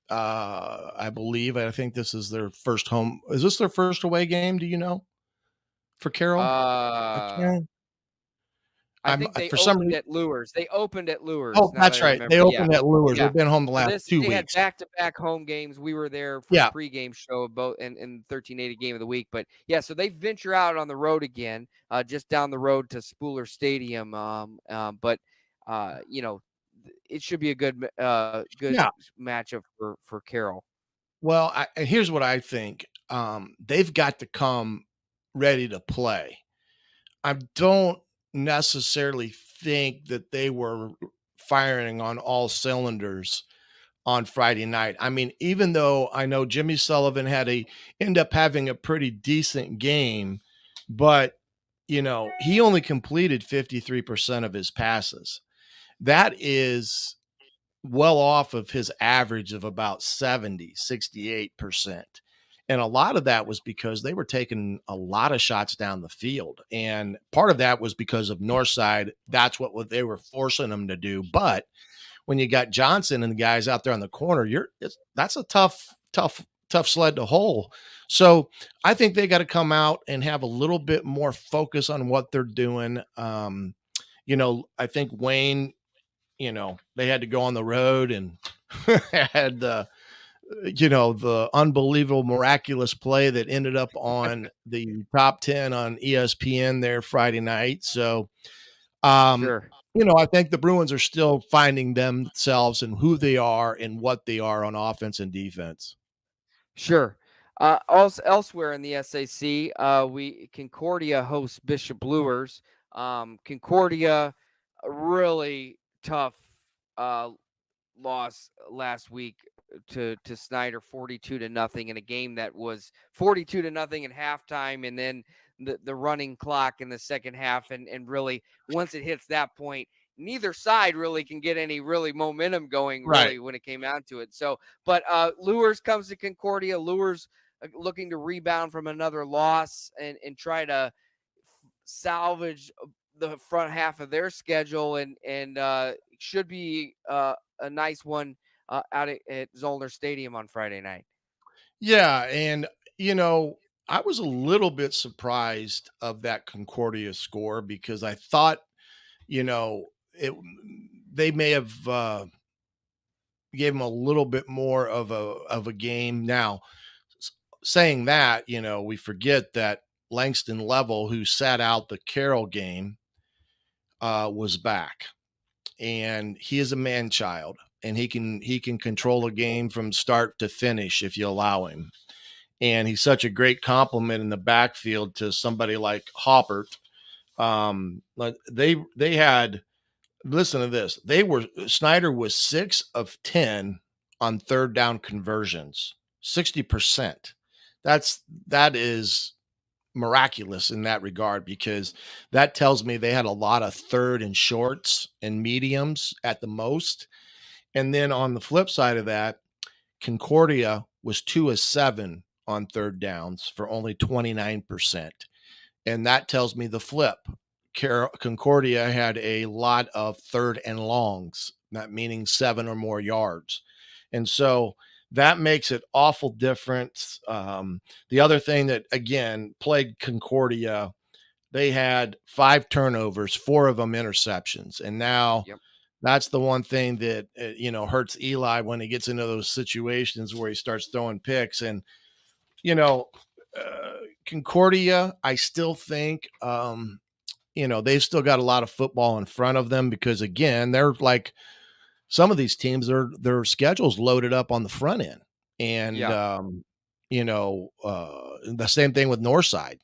S2: I believe. I think this is their first home. Is this their first away game? Do you know for Carroll? I
S1: Uh,
S2: can't.
S1: I think they
S2: For some
S1: opened
S2: reason.
S1: at Lures. They opened at Lures.
S2: Oh,
S1: Now that
S2: that's
S1: I
S2: right. They
S1: remember, yeah,
S2: opened at Lures.
S1: yeah.
S2: They've been home the
S1: So
S2: last 2
S1: they had
S2: weeks.
S1: back-to-back home games. We were there for
S2: Yeah.
S1: the pregame show both in 1380 game of the week. But yeah, so they venture out on the road again, just down the road to Spooler Stadium. But it should be a good
S2: Yeah.
S1: matchup for Carroll.
S2: Well, here's what I think. They've got to come ready to play. I don't necessarily think that they were firing on all cylinders on Friday night. I mean, even though I know Jimmy Sullivan end up having a pretty decent game, but he only completed 53% of his passes. That is well off of his average of about 68%. And a lot of that was because they were taking a lot of shots down the field. And part of that was because of Northside. That's what they were forcing them to do. But when you got Johnson and the guys out there on the corner, that's a tough sled to hold. So I think they got to come out and have a little bit more focus on what they're doing. I think Wayne, they had to go on the road and had the unbelievable miraculous play that ended up on the top 10 on ESPN there Friday night. So,
S1: Sure.
S2: I think the Bruins are still finding themselves and who they are and what they are on offense and defense.
S1: Sure. Also elsewhere in the SAC, Concordia hosts Bishop Bluers. Concordia, a really tough loss last week to Snyder, 42-0 in a game that was 42-0 in halftime, and then the running clock in the second half, and really once it hits that point, neither side really can get any really momentum going really
S2: Right.
S1: when it came out to it. So, but Lures comes to Concordia. Lures looking to rebound from another loss and try to salvage the front half of their schedule, and should be a nice one out at Zollner Stadium on Friday night.
S2: Yeah, and you know, I was a little bit surprised of that Concordia score because I thought, you know, it they may have gave them a little bit more of a game. Now, s- saying that, you know, we forget that Langston Level, who sat out the Carroll game, was back, and he is a man child, and he can control a game from start to finish if you allow him. And he's such a great compliment in the backfield to somebody like Hoppert. But they had, listen to this. They were Snyder was 6 of 10 on third down conversions, 60%. That is miraculous in that regard because that tells me they had a lot of third and shorts and mediums at the most. And then on the flip side of that, Concordia was 2 of 7 on third downs for only 29%. And that tells me the flip. Concordia had a lot of third and longs, that meaning 7 or more yards. And so that makes it awful different. The other thing that, again, plagued Concordia, they had 5 turnovers, 4 of them interceptions. And now
S1: Yep.
S2: that's the one thing that, hurts Eli when he gets into those situations where he starts throwing picks. And, you know, Concordia, I still think, they've still got a lot of football in front of them because, again, they're like some of these teams, their schedule's loaded up on the front end. And,
S1: Yeah.
S2: the same thing with Northside.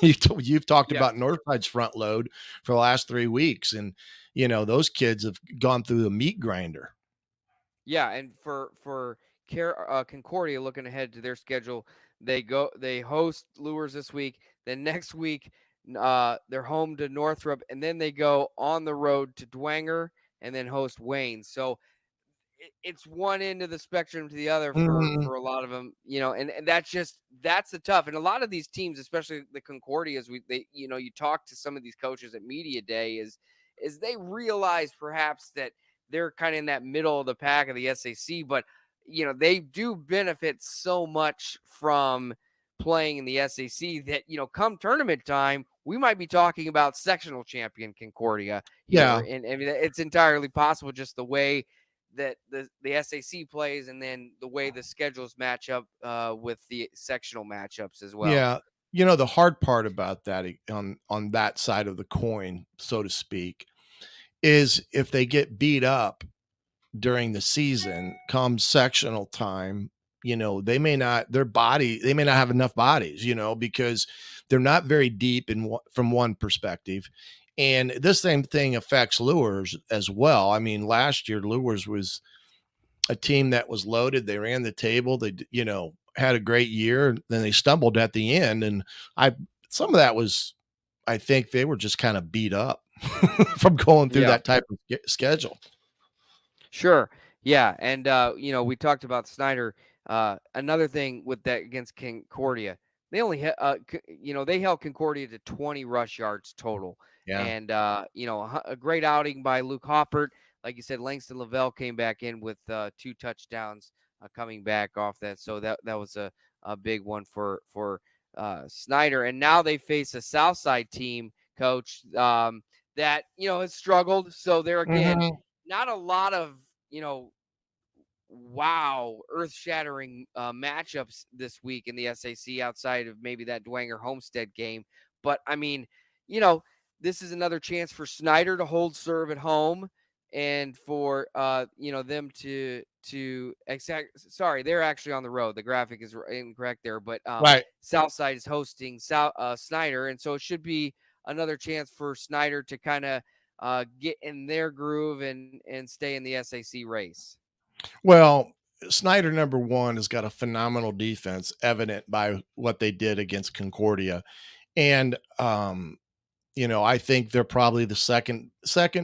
S2: You've talked
S1: Yes.
S2: about Northside's front load for the last 3 weeks. And, those kids have gone through the meat grinder.
S1: Yeah, and for Concordia, looking ahead to their schedule, they host Lures this week. Then next week, they're home to Northrop, and then they go on the road to Dwenger, and then host Wayne. So it's one end of the spectrum to the other
S2: Mhm.
S1: for a lot of them, and that's the tough. And a lot of these teams, especially the Concordias, you talk to some of these coaches at media day, is they realize perhaps that they're kind of in that middle of the pack of the SAC, but they do benefit so much from playing in the SAC that come tournament time, we might be talking about sectional champion Concordia here,
S2: Yeah.
S1: and I mean it's entirely possible just the way that the SAC plays, and then the way the schedules match up with the sectional matchups as well.
S2: Yeah. The hard part about that on that side of the coin, so to speak, is if they get beat up during the season, come sectional time, they may not have enough bodies, because they're not very deep from one perspective. And this same thing affects Lures as well. I mean, last year Lures was a team that was loaded. They ran the table. They, had a great year. Then they stumbled at the end. And some of that was, I think they were just kind of beat up from going through
S1: Yeah,
S2: that type of schedule.
S1: sure. Yeah, and we talked about Snyder. Another thing with that against Concordia, they only they held Concordia to 20 rush yards total,
S2: Yeah.
S1: and a great outing by Luke Hoppert. Like you said, Langston Lavelle came back in with 2 touchdowns coming back off that, so that was a big one for Snyder. And now they face a Southside team, Coach, that has struggled. So they're again
S2: Mhm.
S1: not a lot of wow, earth-shattering matchups this week in the SAC outside of maybe that Dwenger Homestead game. But I mean, you know, this is another chance for Snyder to hold serve at home, and for them to exact. Sorry, they're actually on the road. The graphic is incorrect there, but
S2: Right.
S1: Southside is hosting Snyder, and so it should be another chance for Snyder to kind of get in their groove and stay in the SAC race.
S2: Well, Snyder, number one, has got a phenomenal defense, evident by what they did against Concordia. And I think they're probably the second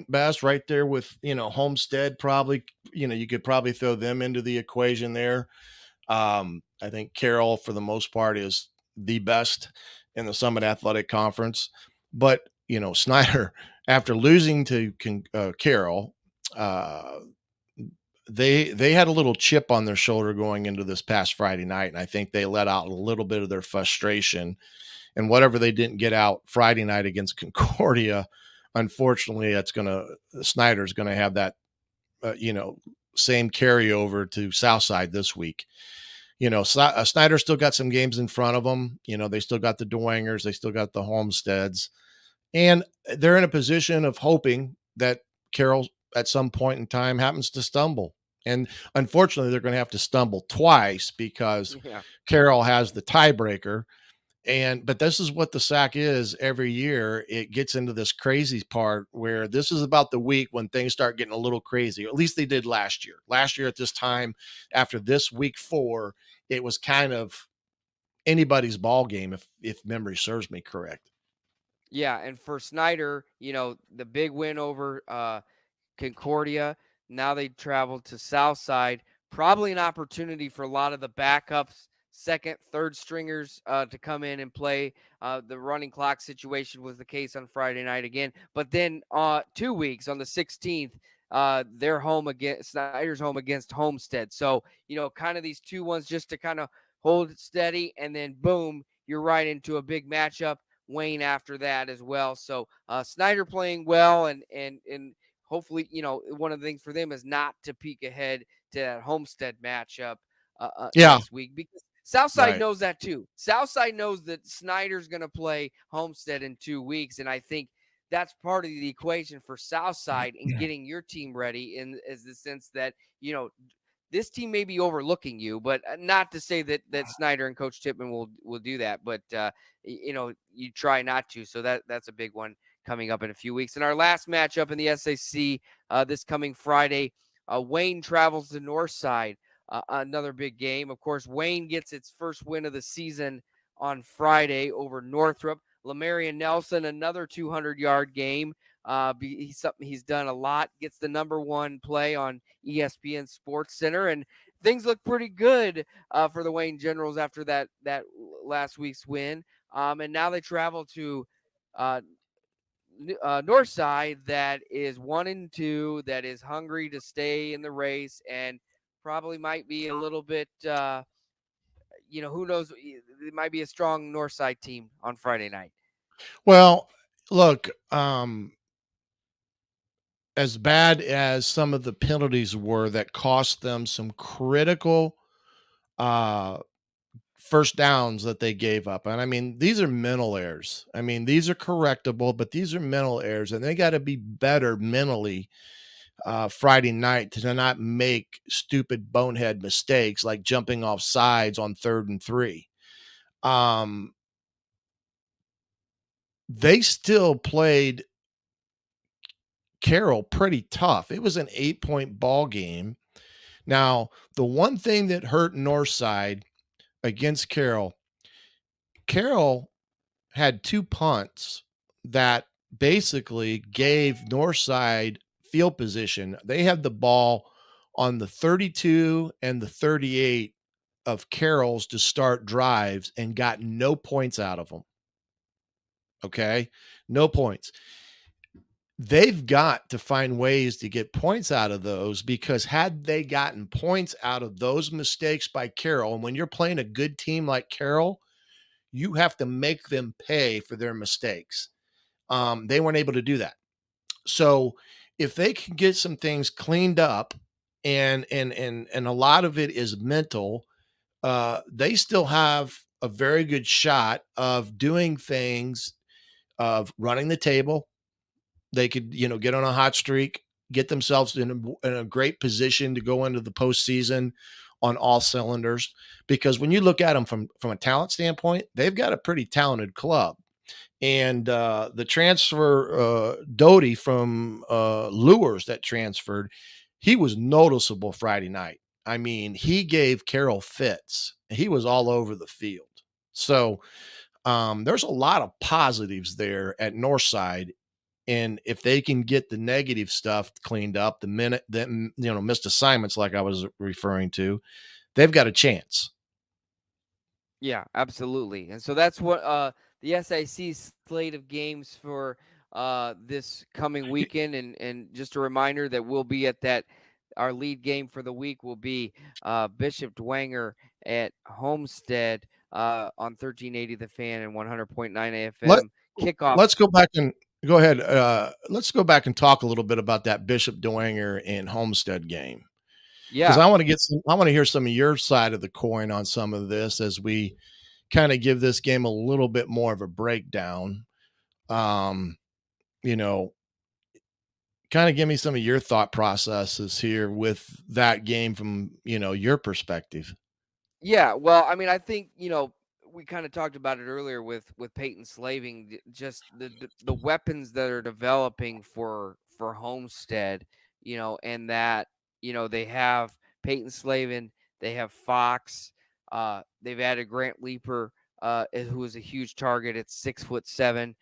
S2: best, right there with, Homestead. Probably, you could probably throw them into the equation there. I think Carroll, for the most part, is the best in the Summit Athletic Conference. But, Snyder, after losing to Carroll, uh, they had a little chip on their shoulder going into this past Friday night, and I think they let out a little bit of their frustration. And whatever they didn't get out Friday night against Concordia, unfortunately, Snyder's gonna have that, same carryover to Southside this week. Snyder still got some games in front of them. They still got the Dwangers, they still got the Homesteads, and they're in a position of hoping that Carroll at some point in time happens to stumble. And unfortunately, they're going to have to stumble twice because
S1: Yeah.
S2: Carroll has the tiebreaker. But this is what the SAC is every year. It gets into this crazy part where this is about the week when things start getting a little crazy. At least they did last year. Last year at this time, after this week 4, it was kind of anybody's ball game, if memory serves me correct.
S1: Yeah, and for Snyder, the big win over Concordia. Now they travel to Southside. Probably an opportunity for a lot of the backups, second, third stringers to come in and play. The running clock situation was the case on Friday night again. But then 2 weeks on the 16th, they're home against Snyder's home against Homestead. So, kind of these 2 ones just to kind of hold it steady. And then boom, you're right into a big matchup. Wayne after that as well. So Snyder playing well and hopefully, one of the things for them is not to peek ahead to that Homestead matchup
S2: Yeah,
S1: next week because Southside
S2: right.
S1: knows that too. Southside knows that Snyder's going to play Homestead in 2 weeks, and I think that's part of the equation for Southside in getting your team ready. Is the sense that this team may be overlooking you, but not to say that Snyder and Coach Tippmann will do that, but you try not to. So that's a big one coming up in a few weeks. And our last matchup in the SAC this coming Friday, Wayne travels to Northside. Another big game. Of course, Wayne gets its first win of the season on Friday over Northrop. Lamarian Nelson, another 200-yard game. He's something he's done a lot. Gets the #1 play on ESPN Sports Center, and things look pretty good for the Wayne Generals after that last week's win. And now they travel to Northside, that is 1-2, that is hungry to stay in the race, and probably might be a little bit. Who knows? It might be a strong Northside team on Friday night.
S2: Well, look, as bad as some of the penalties were that cost them some critical first downs that they gave up. And I mean, these are mental errors. I mean, these are correctable, but these are mental errors, and they got to be better mentally Friday night to not make stupid bonehead mistakes like jumping off sides on 3rd and 3. They still played Carroll pretty tough. It was an 8-point ball game. Now, the one thing that hurt Northside against Carroll had 2 punts that basically gave Northside field position. They had the ball on the 32 and the 38 of Carroll's to start drives and got no points out of them. Okay? No points. They've got to find ways to get points out of those, because had they gotten points out of those mistakes by Carroll, and when you're playing a good team like Carroll, you have to make them pay for their mistakes. They weren't able to do that. So if they can get some things cleaned up, and a lot of it is mental, they still have a very good shot of doing things, of running the table. They could, get on a hot streak, get themselves in a great position to go into the postseason on all cylinders. Because when you look at them from a talent standpoint, they've got a pretty talented club. And the transfer, Doty from Lures that transferred, he was noticeable Friday night. I mean, he gave Carroll fits. He was all over the field. So there's a lot of positives there at Northside. And if they can get the negative stuff cleaned up, the minute that, missed assignments like I was referring to, they've got a chance.
S1: Yeah, absolutely. And so that's what the SAC slate of games for this coming weekend. And just a reminder that we'll be at that. Our lead game for the week will be Bishop Dwenger at Homestead on 1380 The Fan and 100.9
S2: Let
S1: AFM. Kickoff.
S2: let's go back and go ahead. Let's go back and talk a little bit about that Bishop Dwenger and Homestead game, because
S1: Yeah.
S2: I want to hear some of your side of the coin on some of this as we kind of give this game a little bit more of a breakdown. Um, you know, kind of give me some of your thought processes here with that game from, your perspective.
S1: Yeah, well, I mean, I think we kind of talked about it earlier with Peyton Slaving, just the weapons that are developing for Homestead, and that they have Peyton Slavin, they have Fox, they've added Grant Leaper, who is a huge target at 6'7",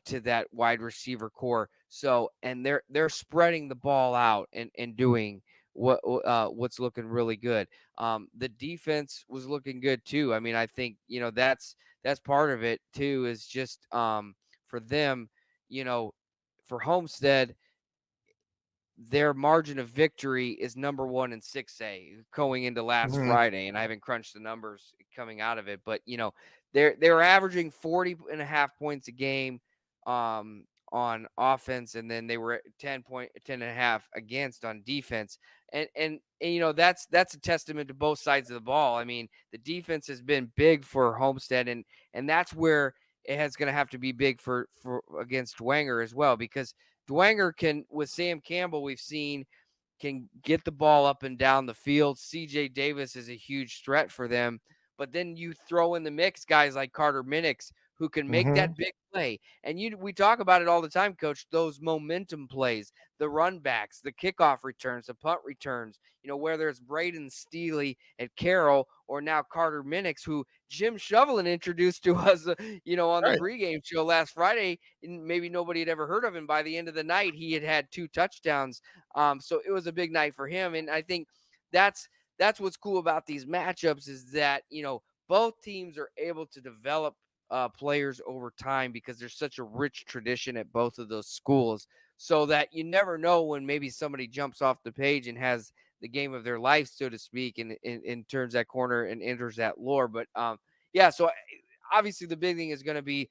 S1: to that wide receiver core. So, and they're spreading the ball out and doing what's looking really good. The defense was looking good too. I mean, I think that's part of it too. Is just for them, you know, for Homestead, their margin of victory is number 1 in 6A going into last
S2: Mhm.
S1: Friday, and I haven't crunched the numbers coming out of it, but they're averaging 40.5 points a game on offense, and then they were at 10.5 against on defense. And that's a testament to both sides of the ball. I mean, the defense has been big for Homestead, and that's where it has going to have to be big for against Dwenger as well, because Dwenger can, with Sam Campbell, we've seen, can get the ball up and down the field. CJ Davis is a huge threat for them. But then you throw in the mix guys like Carter Minix who can make
S2: Mhm.
S1: that big play. And we talk about it all the time, Coach, those momentum plays, the run backs, the kickoff returns, the punt returns, whether it's Braden Steely at Carroll or now Carter Minix, who Jim Shovelin introduced to us, on the
S2: Right.
S1: pregame show last Friday. And maybe nobody had ever heard of him. By the end of the night, he had 2 touchdowns. So it was a big night for him. And I think that's what's cool about these matchups is that, both teams are able to develop players over time because there's such a rich tradition at both of those schools, so that you never know when maybe somebody jumps off the page and has the game of their life, so to speak, and turns that corner and enters that lore. But yeah, so obviously the big thing is going to be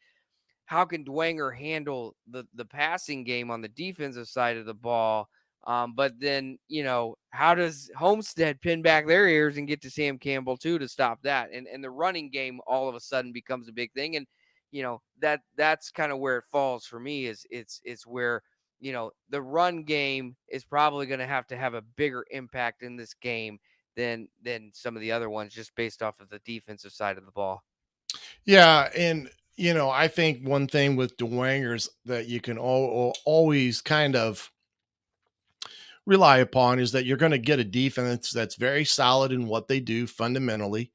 S1: how can Dwenger handle the passing game on the defensive side of the ball? But then, how does Homestead pin back their ears and get to Sam Campbell too to stop that? And the running game all of a sudden becomes a big thing. And, that's kind of where it falls for me is it's where, the run game is probably going to have a bigger impact in this game than some of the other ones, just based off of the defensive side of the ball.
S2: Yeah, and I think one thing with Dwangers that you can always kind of rely upon is that you're going to get a defense that's very solid in what they do fundamentally.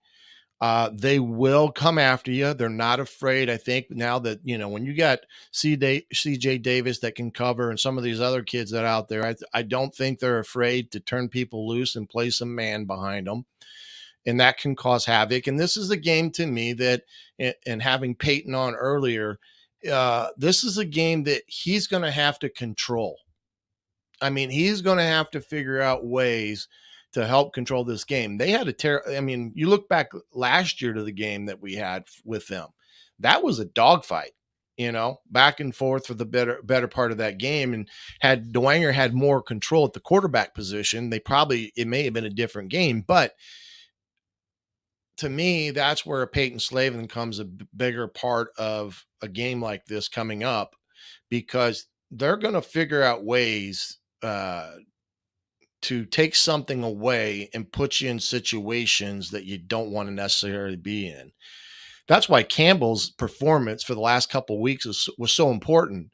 S2: They will come after you. They're not afraid. I think now that, when you got CJ Davis that can cover and some of these other kids that are out there, I don't think they're afraid to turn people loose and play some man behind them. And that can cause havoc. And this is a game to me that, and having Peyton on earlier, this is a game that he's going to have to control. I mean, he's going to have to figure out ways to help control this game. They had I mean, you look back last year to the game that we had with them. That was a dogfight, back and forth for the better part of that game. And had Dwenger had more control at the quarterback position, it may have been a different game. But to me, that's where Peyton Slavin comes a bigger part of a game like this coming up, because they're going to figure out ways to take something away and put you in situations that you don't want to necessarily be in. That's why Campbell's performance for the last couple of weeks was so important,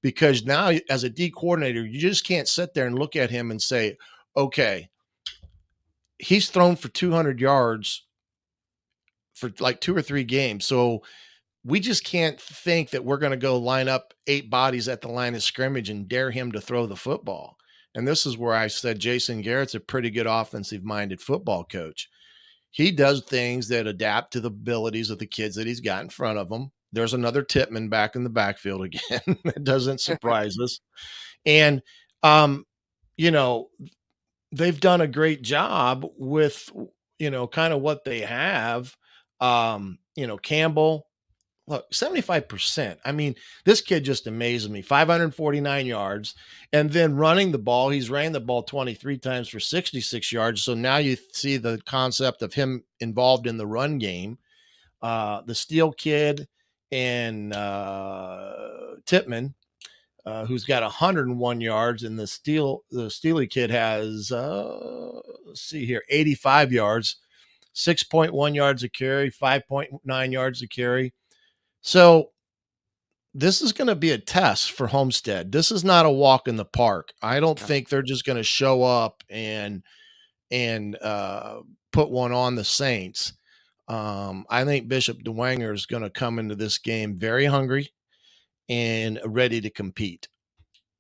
S2: because now as a D coordinator, you just can't sit there and look at him and say, okay, he's thrown for 200 yards for like 2 or 3 games. So we just can't think that we're going to go line up 8 bodies at the line of scrimmage and dare him to throw the football. And this is where I said Jason Garrett's a pretty good offensive minded football coach. he does things that adapt to the abilities of the kids that he's got in front of him. There's another Tippmann back in the backfield again. That doesn't surprise us. And, um, you know, they've done a great job with, kind of what they have. Campbell, look, 75%. I mean, this kid just amazes me. 549 yards. And then running the ball, he's ran the ball 23 times for 66 yards. So now you see the concept of him involved in the run game. The Steel kid and Tippmann, who's got 101 yards, and the Steely kid has let's see here, 85 yards, 6.1 yards a carry, 5.9 yards a carry. So this is going to be a test for Homestead. This is not a walk in the park. I don't think they're just going to show up and put one on the Saints. I think Bishop Dwenger is going to come into this game very hungry and ready to compete.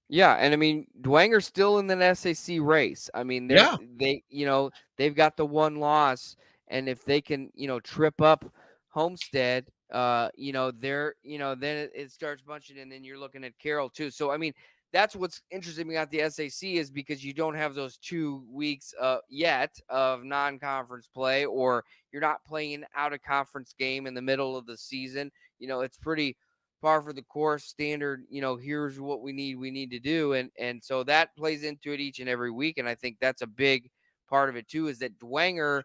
S1: Yeah, and I mean Dwanger's still in the SAC race. I mean
S2: Yeah.
S1: they've got the one loss, and if they can trip up Homestead, then it starts bunching, and then you're looking at Carroll too. So I mean that's what's interesting about the SAC is because you don't have those 2 weeks yet of non-conference play, or you're not playing an out-of-conference game in the middle of the season. It's pretty par for the course standard, here's what we need to do. And so that plays into it each and every week. And I think that's a big part of it too, is that Dwenger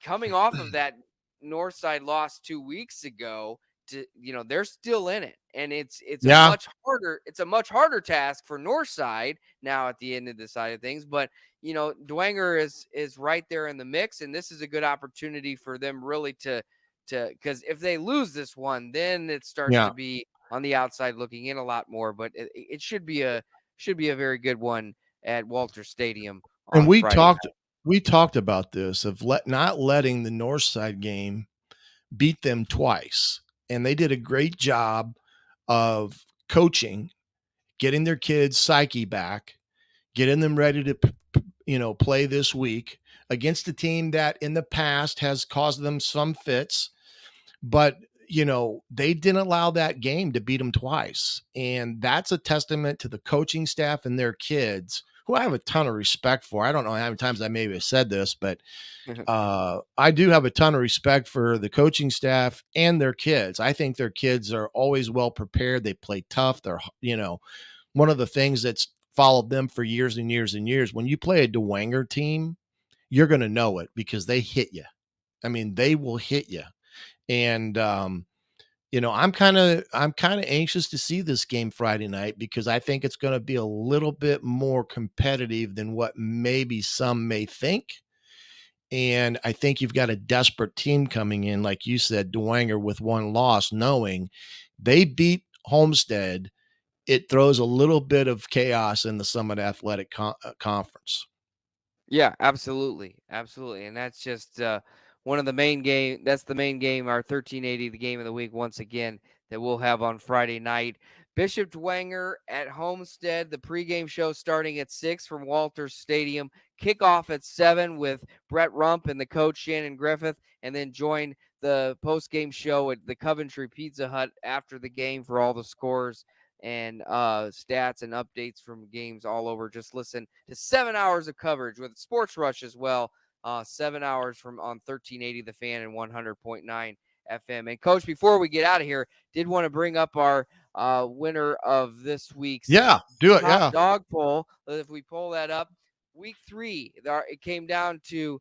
S1: coming off of that Northside loss 2 weeks ago they're still in it. And it's
S2: Yeah.
S1: a much harder task for Northside now at the end of the side of things. But, Dwenger is right there in the mix. And this is a good opportunity for them really because if they lose this one, then it starts to be on the outside looking in a lot more. But it should be a very good one at Walter Stadium on
S2: And we
S1: Friday night.
S2: talked about this of not letting the Northside game beat them twice. And they did a great job of coaching, getting their kids' psyche back, getting them ready to play this week against a team that in the past has caused them some fits. But they didn't allow that game to beat them twice. And that's a testament to the coaching staff and their kids, who I have a ton of respect for. I don't know how many times I maybe have said this, but I do have a ton of respect for the coaching staff and their kids. I think their kids are always well prepared. They play tough. They're, one of the things that's followed them for years and years and years. When you play a Dwenger team, you're going to know it because they hit you. I mean, they will hit you. And, I'm kind of anxious to see this game Friday night because I think it's going to be a little bit more competitive than what maybe some may think. And I think you've got a desperate team coming in, like you said, Dwenger with one loss, knowing they beat Homestead. It throws a little bit of chaos in the Summit Athletic Conference.
S1: Yeah, absolutely. Absolutely. And that's just one of the main game. That's the main game, our 1380, the game of the week, once again, that we'll have on Friday night. Bishop Dwenger at Homestead, the pregame show starting at 6 from Walters Stadium. Kickoff at 7 with Brett Rump and the coach Shannon Griffith, and then join the postgame show at the Coventry Pizza Hut after the game for all the scores and stats and updates from games all over. Just listen to 7 hours of coverage with Sports Rush as well. 7 hours from on 1380 The Fan and 100.9 FM. And Coach, before we get out of here, did want to bring up our winner of this week's top dog poll. If we pull that up, week 3, it came down to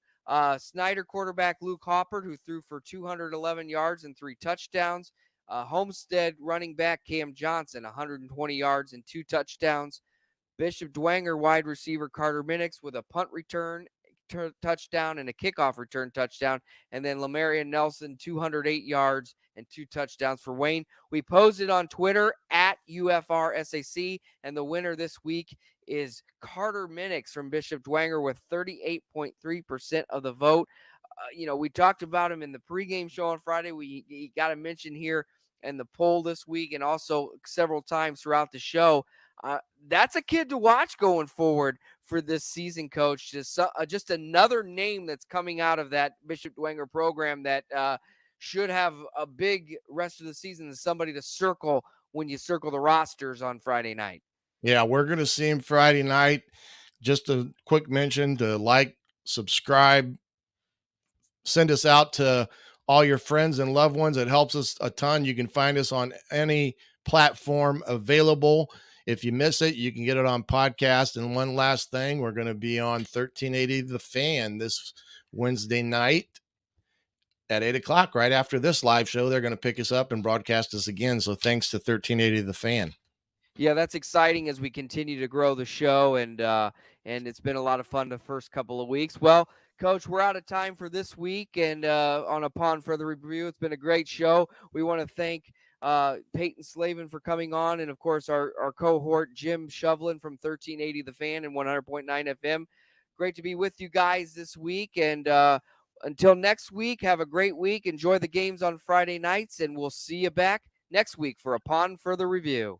S1: Snyder quarterback Luke Hoppert, who threw for 211 yards and 3 touchdowns. Homestead running back Cam Johnson, 120 yards and 2 touchdowns. Bishop Dwenger wide receiver Carter Minix with a punt return touchdown and a kickoff return touchdown. And then Lamarian Nelson, 208 yards and 2 touchdowns for Wayne. We posted on Twitter at UFRSAC, and the winner this week is Carter Minix from Bishop Dwenger with 38.3% of the vote. We talked about him in the pregame show on Friday. We got a mention here in the poll this week and also several times throughout the show. That's a kid to watch going forward for this season, Coach. Just another name that's coming out of that Bishop Dwenger program that should have a big rest of the season and somebody to circle when you circle the rosters on Friday night.
S2: Yeah, we're going to see him Friday night. Just a quick mention to like, subscribe, send us out to all your friends and loved ones. It helps us a ton. You can find us on any platform available. If you miss it, you can get it on podcast. And one last thing, we're going to be on 1380 The Fan this Wednesday night at 8:00, right after this live show. They're going to pick us up and broadcast us again. So thanks to 1380 The Fan.
S1: Yeah, that's exciting as we continue to grow the show, and it's been a lot of fun the first couple of weeks. Well, Coach, we're out of time for this week, and upon further review, it's been a great show. We want to thank Peyton Slavin for coming on, and of course our cohort Jim Shovlin from 1380 The Fan and 100.9 FM. Great to be with you guys this week, and until next week, have a great week. Enjoy the games on Friday nights, and we'll see you back next week for Upon Further Review.